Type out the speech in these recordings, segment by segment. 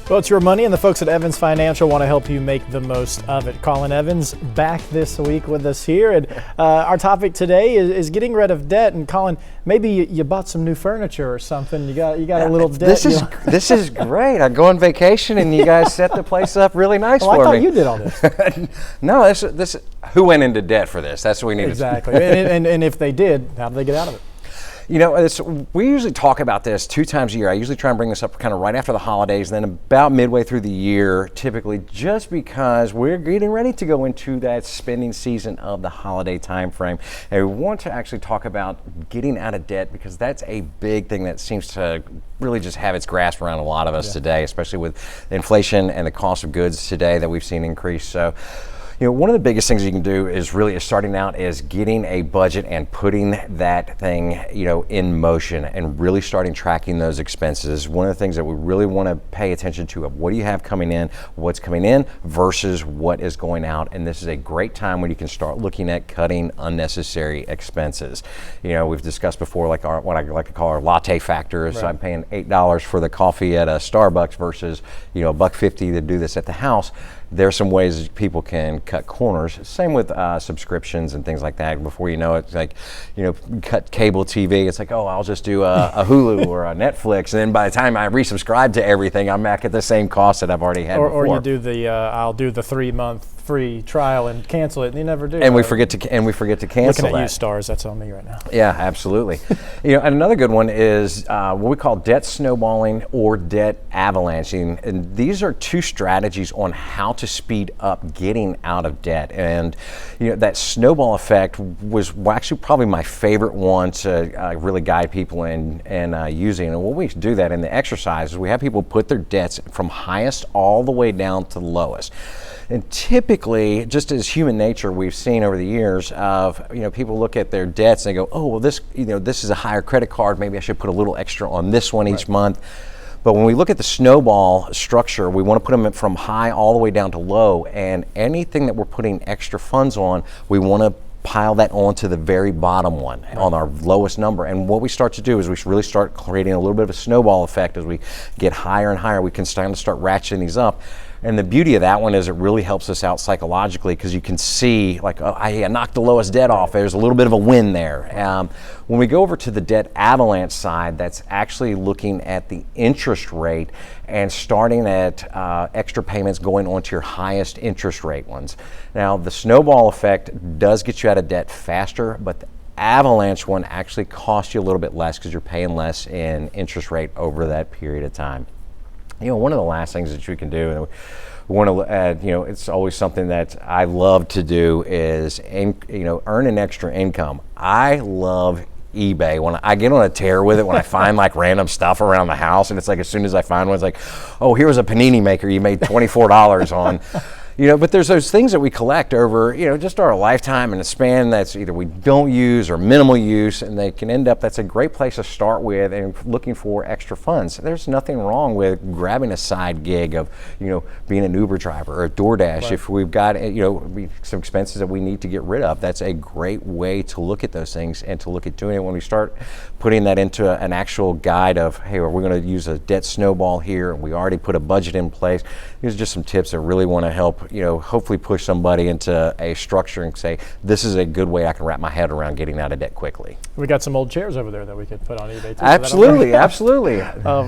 Well, it's your money, and the folks at Evans Financial want to help you make the most of it. Colin Evans back this week with us here, and our topic today is getting rid of debt. And Colin, maybe you bought some new furniture or something. You got a little debt. This is great. I go on vacation, and you guys set the place up really nice for me. I thought you did all this. No, this. Who went into debt for this? That's what we need. Exactly. and if they did, how did they get out of it? You know, we usually talk about this 2 times a year. I usually try and bring this up kind of right after the holidays, then about midway through the year, typically, just because we're getting ready to go into that spending season of the holiday time frame. And we want to actually talk about getting out of debt, because that's a big thing that seems to really just have its grasp around a lot of us today, especially with inflation and the cost of goods today that we've seen increase. So, you know, one of the biggest things you can do is starting out is getting a budget and putting that thing, in motion and really starting tracking those expenses. One of the things that we really want to pay attention to of what do you have coming in, what's coming in versus what is going out. And this is a great time when you can start looking at cutting unnecessary expenses. You know, we've discussed before, like what I like to call our latte factors. Right. So I'm paying $8 for the coffee at a Starbucks versus, $1.50 to do this at the house. There's some ways people can cut corners. Same with subscriptions and things like that. Before you know it, it's like, cut cable TV. It's like, oh, I'll just do a Hulu or a Netflix. And then by the time I resubscribe to everything, I'm back at the same cost that I've already had before. Or you do I'll do the 3-month free trial and cancel it, and you never do. And we forget to cancel Looking at that. you stars, that's on me right now. Yeah, absolutely. And another good one is what we call debt snowballing or debt avalanching. And these are 2 strategies on how to speed up getting out of debt. And that snowball effect was actually probably my favorite one to really guide people in using. And when we do that in the exercises, we have people put their debts from highest all the way down to lowest. And typically, just as human nature, we've seen over the years of, people look at their debts and they go, oh, well, this is a higher credit card. Maybe I should put a little extra on this one each month. But when we look at the snowball structure, we want to put them from high all the way down to low. And anything that we're putting extra funds on, we want to pile that onto the very bottom one on our lowest number. And what we start to do is we really start creating a little bit of a snowball effect as we get higher and higher. We can start ratcheting these up. And the beauty of that one is it really helps us out psychologically, because you can see, like, oh, I knocked the lowest debt off. There's a little bit of a win there. When we go over to the debt avalanche side, that's actually looking at the interest rate and starting at extra payments going onto your highest interest rate ones. Now, the snowball effect does get you out of debt faster, but the avalanche one actually costs you a little bit less because you're paying less in interest rate over that period of time. One of the last things that you can do, and we want to add, it's always something that I love to do is, earn an extra income. I love eBay. When I get on a tear with it, when I find like random stuff around the house, and it's like as soon as I find one, it's like, oh, here was a panini maker you made $24 on. But there's those things that we collect over, just our lifetime in a span that's either we don't use or minimal use, and they can end up, that's a great place to start with and looking for extra funds. There's nothing wrong with grabbing a side gig of, being an Uber driver or a DoorDash. Right. If we've got, some expenses that we need to get rid of, that's a great way to look at those things and to look at doing it. When we start putting that into an actual guide of, hey, we're going to use a debt snowball here, and we already put a budget in place. These are just some tips that really want to help hopefully push somebody into a structure and say, this is a good way I can wrap my head around getting out of debt quickly. We got some old chairs over there that we could put on eBay too. Absolutely, absolutely.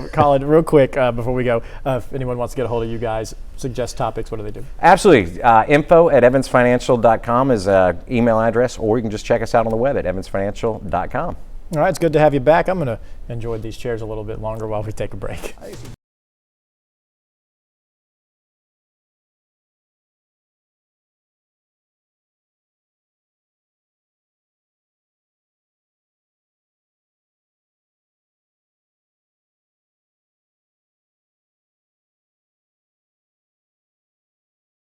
Colin, real quick before we go, if anyone wants to get a hold of you guys, suggest topics, what do they do? Absolutely. info@evansfinancial.com is an email address, or you can just check us out on the web at evansfinancial.com. All right, it's good to have you back. I'm going to enjoy these chairs a little bit longer while we take a break.